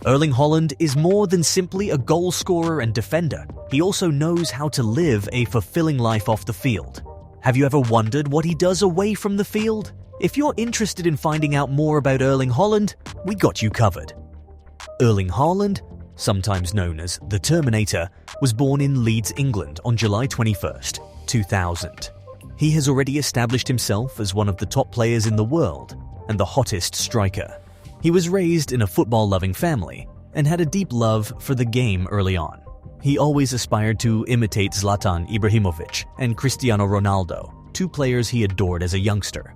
Erling Haaland is more than simply a goal scorer and defender. He also knows how to live a fulfilling life off the field. Have you ever wondered what he does away from the field? If you're interested in finding out more about Erling Haaland, we got you covered. Erling Haaland, sometimes known as the Terminator, was born in Leeds, England on July 21st, 2000. He has already established himself as one of the top players in the world and the hottest striker. He was raised in a football-loving family and had a deep love for the game early on. He always aspired to imitate Zlatan Ibrahimovic and Cristiano Ronaldo, two players he adored as a youngster.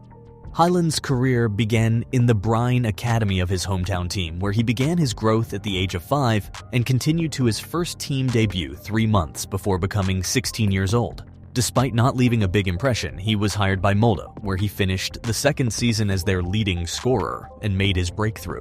Haaland's career began in the Brine Academy of his hometown team, where he began his growth at the age of 5 and continued to his first team debut 3 months before becoming 16 years old. Despite not leaving a big impression, he was hired by Molde, where he finished the second season as their leading scorer and made his breakthrough.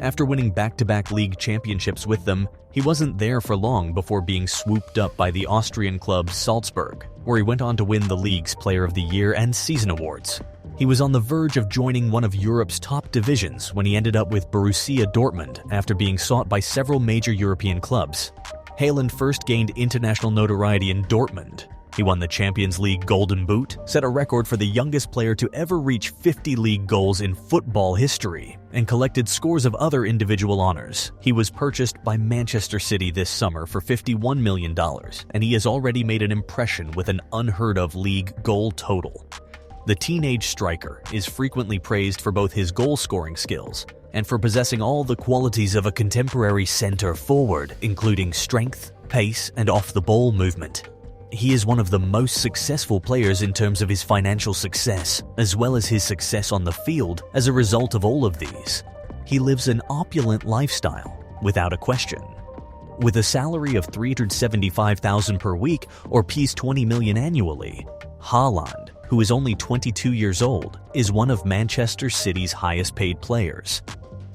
After winning back-to-back league championships with them, he wasn't there for long before being swooped up by the Austrian club Salzburg, where he went on to win the league's Player of the Year and Season awards. He was on the verge of joining one of Europe's top divisions when he ended up with Borussia Dortmund after being sought by several major European clubs. Haaland first gained international notoriety in Dortmund. He won the Champions League Golden Boot, set a record for the youngest player to ever reach 50 league goals in football history, and collected scores of other individual honors. He was purchased by Manchester City this summer for $51 million, and he has already made an impression with an unheard-of league goal total. The teenage striker is frequently praised for both his goal-scoring skills and for possessing all the qualities of a contemporary center forward, including strength, pace, and off-the-ball movement. He is one of the most successful players in terms of his financial success, as well as his success on the field as a result of all of these. He lives an opulent lifestyle, without a question. With a salary of $375,000 per week or $20 million annually, Haaland, who is only 22 years old, is one of Manchester City's highest-paid players.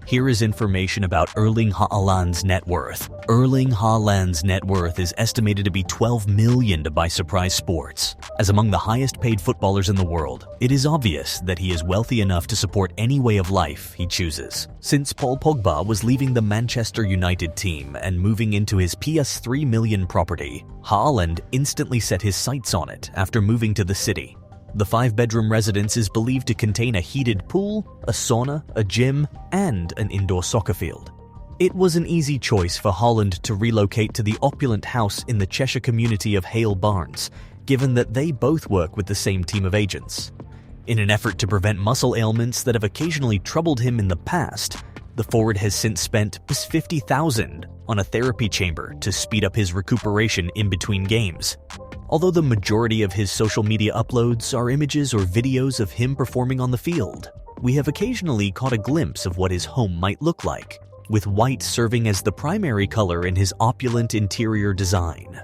Here is information about Erling Haaland's net worth. Erling Haaland's net worth is estimated to be $12 million by Surprise Sports. As among the highest-paid footballers in the world, it is obvious that he is wealthy enough to support any way of life he chooses. Since Paul Pogba was leaving the Manchester United team and moving into his PS3 million property, Haaland instantly set his sights on it after moving to the city. The 5-bedroom residence is believed to contain a heated pool, a sauna, a gym, and an indoor soccer field. It was an easy choice for Haaland to relocate to the opulent house in the Cheshire community of Hale Barnes, given that they both work with the same team of agents. In an effort to prevent muscle ailments that have occasionally troubled him in the past, the forward has since spent $50,000 on a therapy chamber to speed up his recuperation in between games. Although the majority of his social media uploads are images or videos of him performing on the field, we have occasionally caught a glimpse of what his home might look like, with white serving as the primary color in his opulent interior design.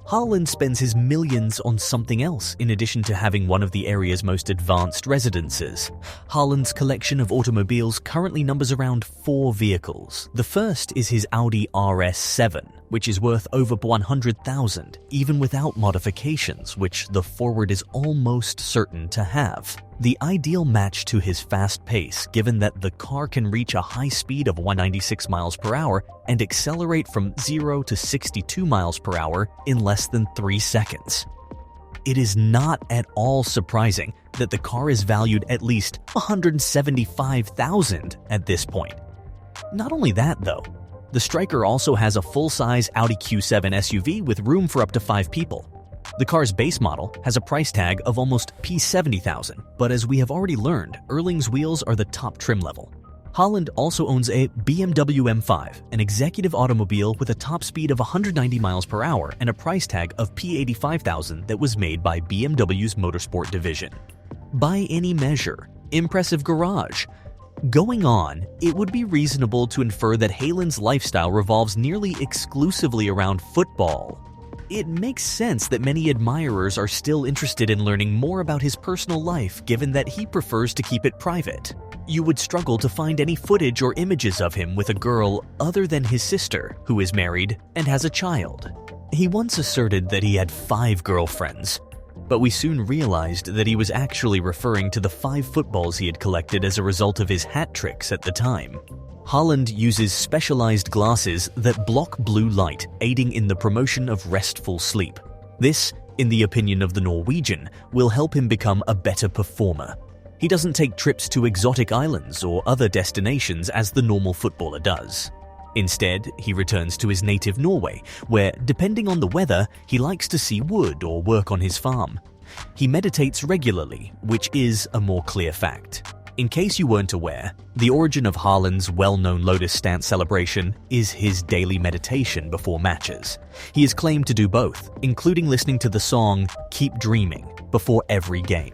Haaland spends his millions on something else in addition to having one of the area's most advanced residences. Haaland's collection of automobiles currently numbers around 4 vehicles. The first is his Audi RS7, which is worth over $100,000, even without modifications, which the forward is almost certain to have. The ideal match to his fast pace, given that the car can reach a high speed of 196 miles per hour and accelerate from 0 to 62 miles per hour in less than 3 seconds. It is not at all surprising that the car is valued at least $175,000 at this point. Not only that, though, the striker also has a full-size Audi Q7 SUV with room for up to 5 people. The car's base model has a price tag of almost $70,000, but as we have already learned, Erling's wheels are the top trim level. Haaland also owns a BMW M5, an executive automobile with a top speed of 190 miles per hour and a price tag of $85,000 that was made by BMW's motorsport division. By any measure, impressive garage. Going on, it would be reasonable to infer that Haaland's lifestyle revolves nearly exclusively around football. It makes sense that many admirers are still interested in learning more about his personal life, given that he prefers to keep it private. You would struggle to find any footage or images of him with a girl other than his sister, who is married and has a child. He once asserted that he had 5 girlfriends, but we soon realized that he was actually referring to the 5 footballs he had collected as a result of his hat tricks at the time. Haaland uses specialized glasses that block blue light, aiding in the promotion of restful sleep. This, in the opinion of the Norwegian, will help him become a better performer. He doesn't take trips to exotic islands or other destinations as the normal footballer does. Instead, he returns to his native Norway, where, depending on the weather, he likes to see wood or work on his farm. He meditates regularly, which is a more clear fact. In case you weren't aware, the origin of Haaland's well-known lotus stance celebration is his daily meditation before matches. He has claimed to do both, including listening to the song "Keep Dreaming" before every game.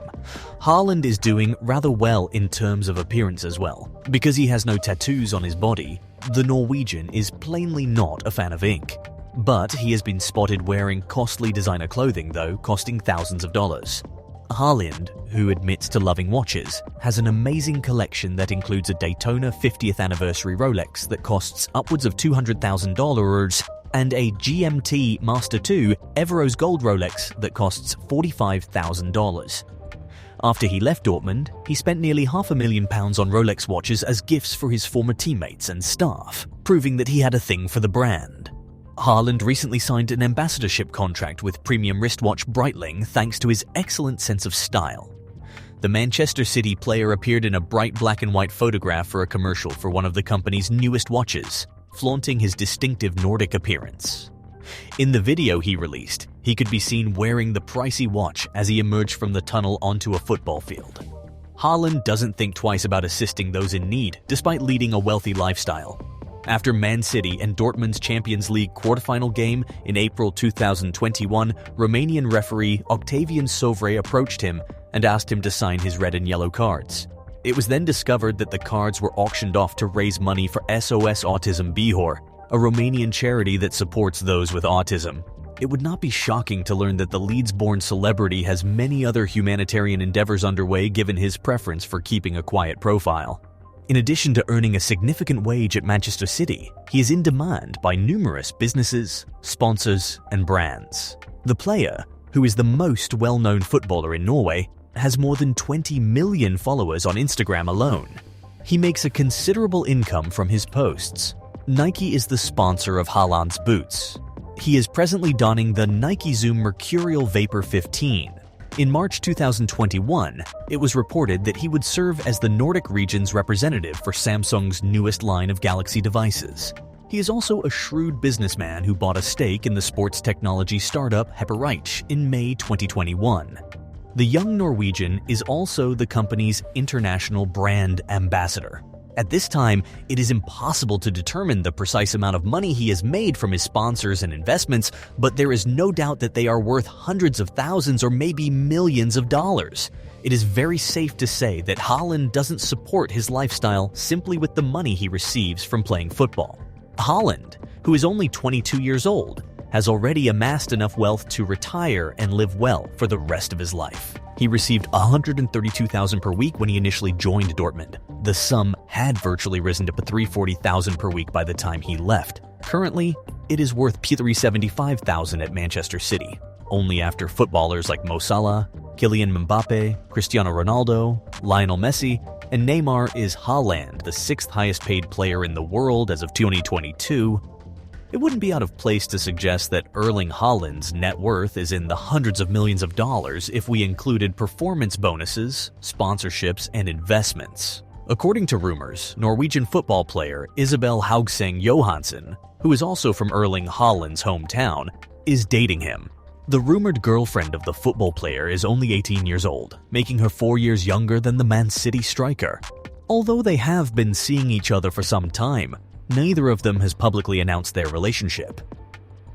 Haaland is doing rather well in terms of appearance as well. Because he has no tattoos on his body, the Norwegian is plainly not a fan of ink. But he has been spotted wearing costly designer clothing, though, costing thousands of dollars. Haaland, who admits to loving watches, has an amazing collection that includes a Daytona 50th anniversary Rolex that costs upwards of $200,000 and a GMT Master II Everose Gold Rolex that costs $45,000. After he left Dortmund, he spent nearly £500,000 on Rolex watches as gifts for his former teammates and staff, proving that he had a thing for the brand. Haaland recently signed an ambassadorship contract with premium wristwatch Breitling thanks to his excellent sense of style. The Manchester City player appeared in a bright black and white photograph for a commercial for one of the company's newest watches, flaunting his distinctive Nordic appearance. In the video he released, he could be seen wearing the pricey watch as he emerged from the tunnel onto a football field. Haaland doesn't think twice about assisting those in need, despite leading a wealthy lifestyle. After Man City and Dortmund's Champions League quarterfinal game in April 2021, Romanian referee Octavian Sovre approached him and asked him to sign his red and yellow cards. It was then discovered that the cards were auctioned off to raise money for SOS Autism Bihor, a Romanian charity that supports those with autism. It would not be shocking to learn that the Leeds-born celebrity has many other humanitarian endeavors underway given his preference for keeping a quiet profile. In addition to earning a significant wage at Manchester City, he is in demand by numerous businesses, sponsors, and brands. The player, who is the most well-known footballer in Norway, has more than 20 million followers on Instagram alone. He makes a considerable income from his posts. Nike is the sponsor of Haaland's boots. He is presently donning the Nike Zoom Mercurial Vapor 15. In March 2021, it was reported that he would serve as the Nordic region's representative for Samsung's newest line of Galaxy devices. He is also a shrewd businessman who bought a stake in the sports technology startup Hyperreach in May 2021. The young Norwegian is also the company's international brand ambassador. At this time, it is impossible to determine the precise amount of money he has made from his sponsors and investments, but there is no doubt that they are worth hundreds of thousands or maybe millions of dollars. It is very safe to say that Haaland doesn't support his lifestyle simply with the money he receives from playing football. Haaland, who is only 22 years old, has already amassed enough wealth to retire and live well for the rest of his life. He received $132,000 per week when he initially joined Dortmund. The sum had virtually risen to $340,000 per week by the time he left. Currently, it is worth $375,000 at Manchester City, only after footballers like Mo Salah, Kylian Mbappe, Cristiano Ronaldo, Lionel Messi, and Neymar is Haaland the sixth highest paid player in the world as of 2022. It wouldn't be out of place to suggest that Erling Haaland's net worth is in the hundreds of millions of dollars if we included performance bonuses, sponsorships, and investments. According to rumors, Norwegian football player Isabel Haugseng Johansen, who is also from Erling Haaland's hometown, is dating him. The rumored girlfriend of the football player is only 18 years old, making her 4 years younger than the Man City striker. Although they have been seeing each other for some time, neither of them has publicly announced their relationship.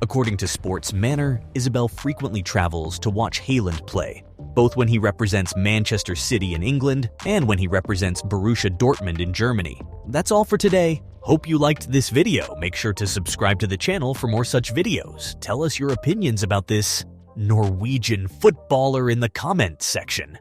According to Sports Manor, Isabel frequently travels to watch Haaland play, both when he represents Manchester City in England and when he represents Borussia Dortmund in Germany. That's all for today. Hope you liked this video. Make sure to subscribe to the channel for more such videos. Tell us your opinions about this Norwegian footballer in the comments section.